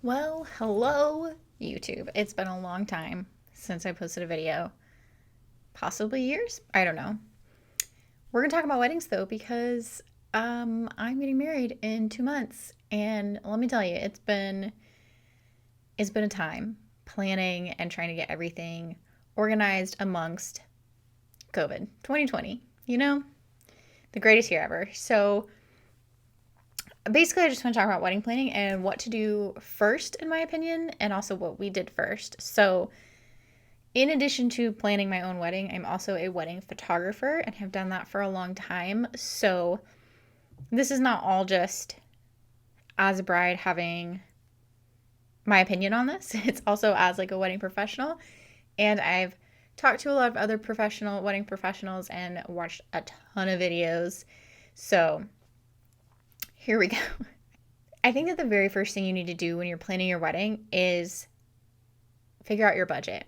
Well, hello, YouTube. It's been a long time since I posted a video. Possibly years? I don't know. We're going to talk about weddings though because I'm getting married in 2 months and let me tell you, it's been a time planning and trying to get everything organized amongst COVID 2020. The greatest year ever. So, basically, I just want to talk about wedding planning and what to do first, in my opinion, and also what we did first. So, in addition to planning my own wedding, I'm also a wedding photographer and have done that for a long time. So, this is not all just as a bride having my opinion on this, it's also as like a wedding professional. And I've talked to a lot of other wedding professionals and watched a ton of videos. So, here we go. I think that the very first thing you need to do when you're planning your wedding is figure out your budget.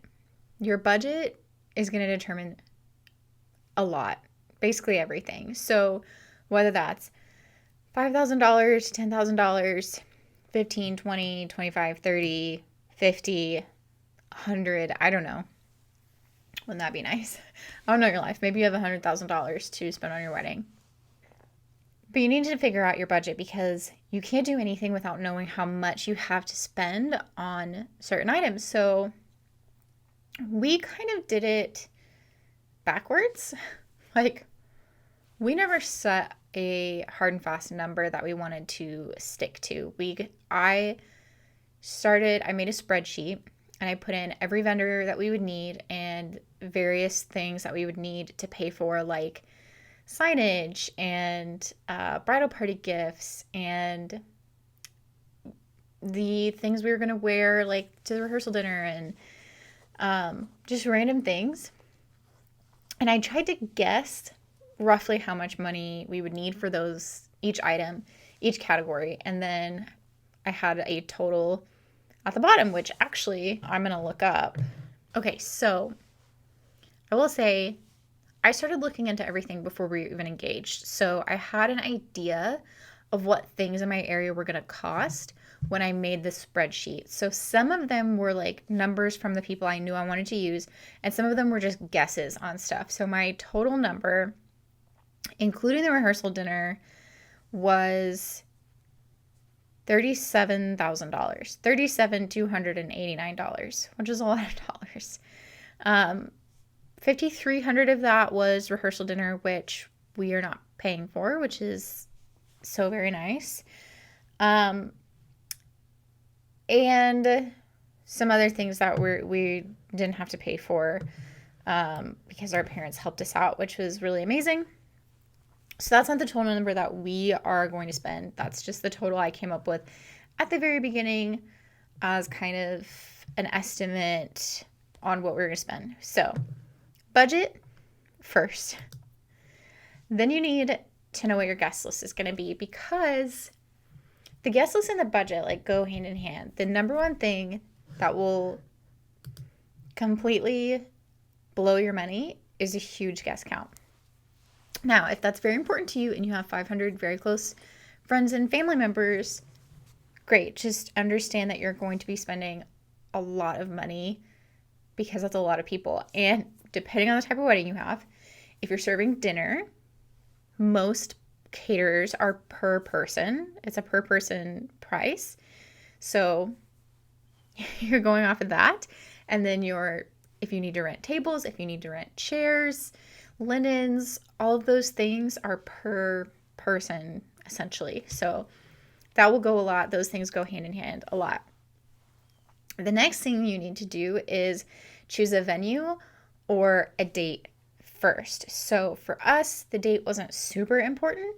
Your budget is going to determine a lot, basically everything. So, whether that's $5,000, $10,000, 15, 20, 25, 30, 50, 100, I don't know. Wouldn't that be nice? I don't know your life. Maybe you have $100,000 to spend on your wedding. But you need to figure out your budget because you can't do anything without knowing how much you have to spend on certain items. So we kind of did it backwards. Like, we never set a hard and fast number that we wanted to stick to. I made a spreadsheet and I put in every vendor that we would need and various things that we would need to pay for, like signage and bridal party gifts and the things we were going to wear, like to the rehearsal dinner, and just random things. And I tried to guess roughly how much money we would need for each item, each category. And then I had a total at the bottom, which actually I'm going to look up. Okay, so I will say I started looking into everything before we were even engaged. So I had an idea of what things in my area were going to cost when I made this spreadsheet. So some of them were like numbers from the people I knew I wanted to use, and some of them were just guesses on stuff. So my total number, including the rehearsal dinner, was $37,000, $37,289, which is a lot of dollars. 5,300 of that was rehearsal dinner, which we are not paying for, which is so very nice. And some other things that we didn't have to pay for because our parents helped us out, which was really amazing. So that's not the total number that we are going to spend. That's just the total I came up with at the very beginning as kind of an estimate on what we're going to spend. So, budget first. Then you need to know what your guest list is going to be, because the guest list and the budget like go hand in hand. The number one thing that will completely blow your money is a huge guest count. Now, if that's very important to you and you have 500 very close friends and family members, great. Just understand that you're going to be spending a lot of money because that's a lot of people. And depending on the type of wedding you have, if you're serving dinner, most caterers are per person. It's a per person price. So you're going off of that. And then if you need to rent tables, if you need to rent chairs, linens, all of those things are per person essentially. So that will go a lot. Those things go hand in hand a lot. The next thing you need to do is choose a venue or a date first. So for us, the date wasn't super important.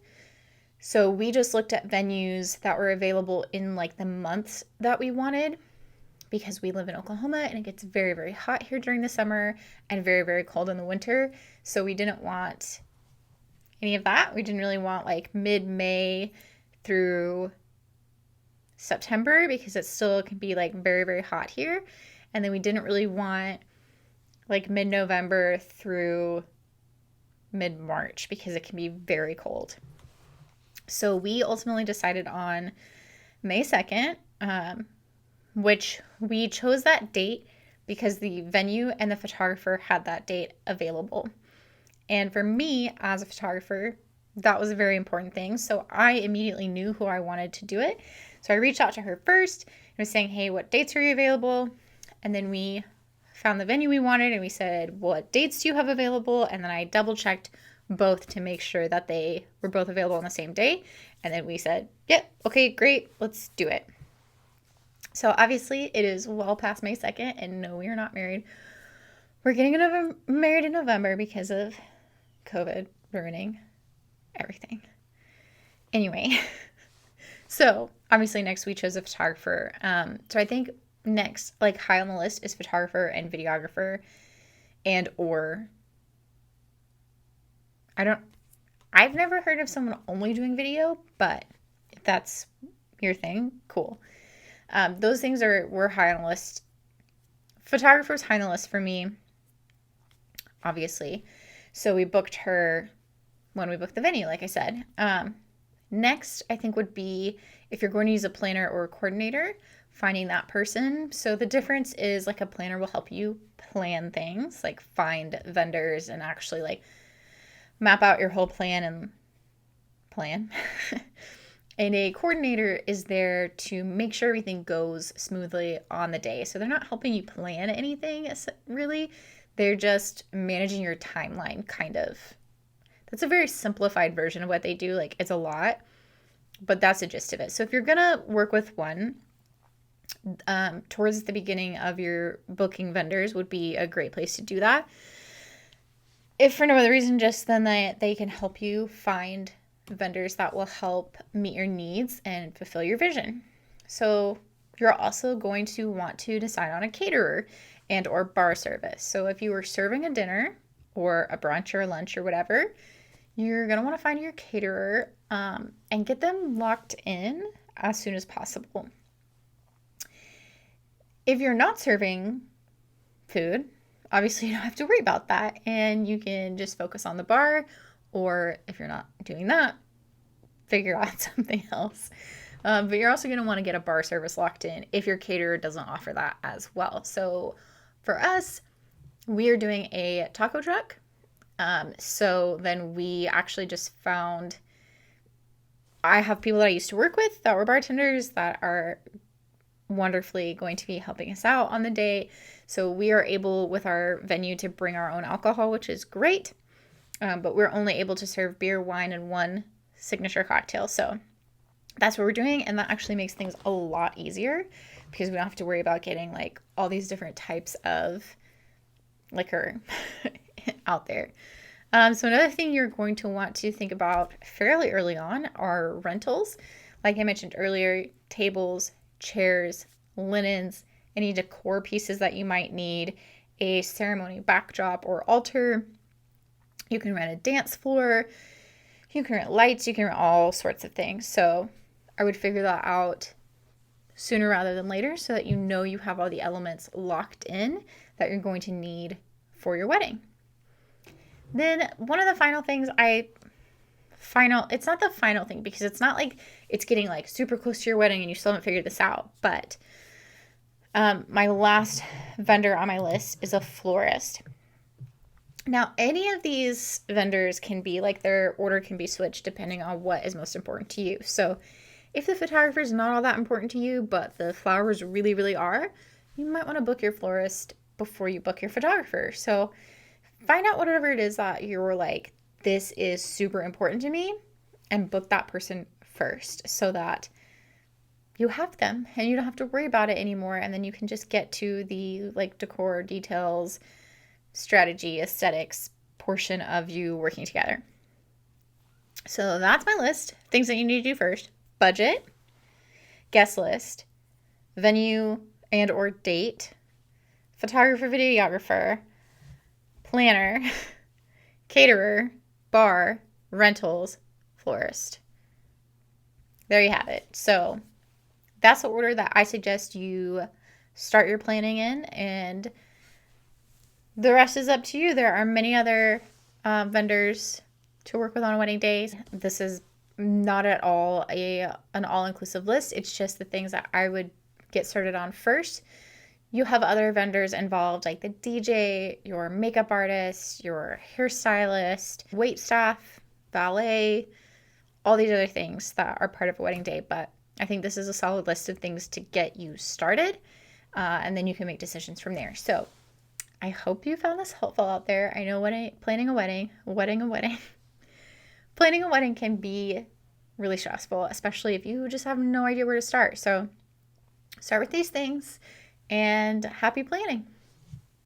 So we just looked at venues that were available in like the months that we wanted, because we live in Oklahoma and it gets very, very hot here during the summer and very, very cold in the winter. So we didn't want any of that. We didn't really want like mid-May through September because it still can be like very, very hot here. And then we didn't really want like mid-November through mid-March because it can be very cold. So we ultimately decided on May 2nd. which we chose that date because the venue and the photographer had that date available. And for me as a photographer, that was a very important thing. So I immediately knew who I wanted to do it. So I reached out to her first and was saying, hey, what dates are you available? And then we found the venue we wanted and we said, what dates do you have available? And then I double checked both to make sure that they were both available on the same day. And then we said, yep, okay, great, let's do it. So obviously it is well past May 2nd, and no, we are not married. We're getting married in November because of COVID ruining everything. Anyway, so obviously next we chose a photographer. So I think next, like high on the list, is photographer and videographer, and or I've never heard of someone only doing video, but if that's your thing, cool. Those things were high on the list. Photographer's high on the list for me, obviously. So we booked her when we booked the venue, like I said. Next, I think would be if you're going to use a planner or a coordinator, finding that person. So the difference is like a planner will help you plan things, like find vendors and actually like map out your whole plan and plan. And a coordinator is there to make sure everything goes smoothly on the day. So they're not helping you plan anything, really. They're just managing your timeline, kind of. That's a very simplified version of what they do. Like, it's a lot, but that's the gist of it. So if you're going to work with one, towards the beginning of your booking vendors would be a great place to do that. If for no other reason, just then that they can help you find vendors that will help meet your needs and fulfill your vision. So you're also going to want to decide on a caterer and or bar service. So if you were serving a dinner or a brunch or a lunch or whatever, you're going to want to find your caterer and get them locked in as soon as possible. If you're not serving food, obviously you don't have to worry about that, and you can just focus on the bar, or if you're not doing that, figure out something else. But you're also going to want to get a bar service locked in if your caterer doesn't offer that as well. So for us, we are doing a taco truck. So then we actually just found, I have people that I used to work with that were bartenders that are wonderfully going to be helping us out on the day. So we are able with our venue to bring our own alcohol, which is great. But we're only able to serve beer, wine, and one signature cocktail. So that's what we're doing. And that actually makes things a lot easier because we don't have to worry about getting like all these different types of liquor out there. So another thing you're going to want to think about fairly early on are rentals. Like I mentioned earlier, tables, chairs, linens, any decor pieces that you might need, a ceremony backdrop or altar. You can rent a dance floor, you can rent lights, you can rent all sorts of things. So I would figure that out sooner rather than later so that you know you have all the elements locked in that you're going to need for your wedding. Then one of the final things it's not the final thing because it's not like it's getting like super close to your wedding and you still haven't figured this out. But my last vendor on my list is a florist. Now, any of these vendors can be like their order can be switched depending on what is most important to you. So if the photographer is not all that important to you, but the flowers really, really are, you might want to book your florist before you book your photographer. So find out whatever it is that you're like, this is super important to me, and book that person first so that you have them and you don't have to worry about it anymore. And then you can just get to the like decor details, strategy, aesthetics portion of you working together. So that's my list. Things that you need to do first: budget, guest list, venue and or date, photographer, videographer, planner, caterer, bar, rentals, florist. There you have it. So that's the order that I suggest you start your planning in, and the rest is up to you. There are many other vendors to work with on a wedding day. This is not at all an all-inclusive list. It's just the things that I would get started on first. You have other vendors involved, like the DJ, your makeup artist, your hairstylist, wait staff, valet, all these other things that are part of a wedding day. But I think this is a solid list of things to get you started, and then you can make decisions from there. So I hope you found this helpful out there. I know planning a wedding, planning a wedding can be really stressful, especially if you just have no idea where to start. So start with these things, and happy planning.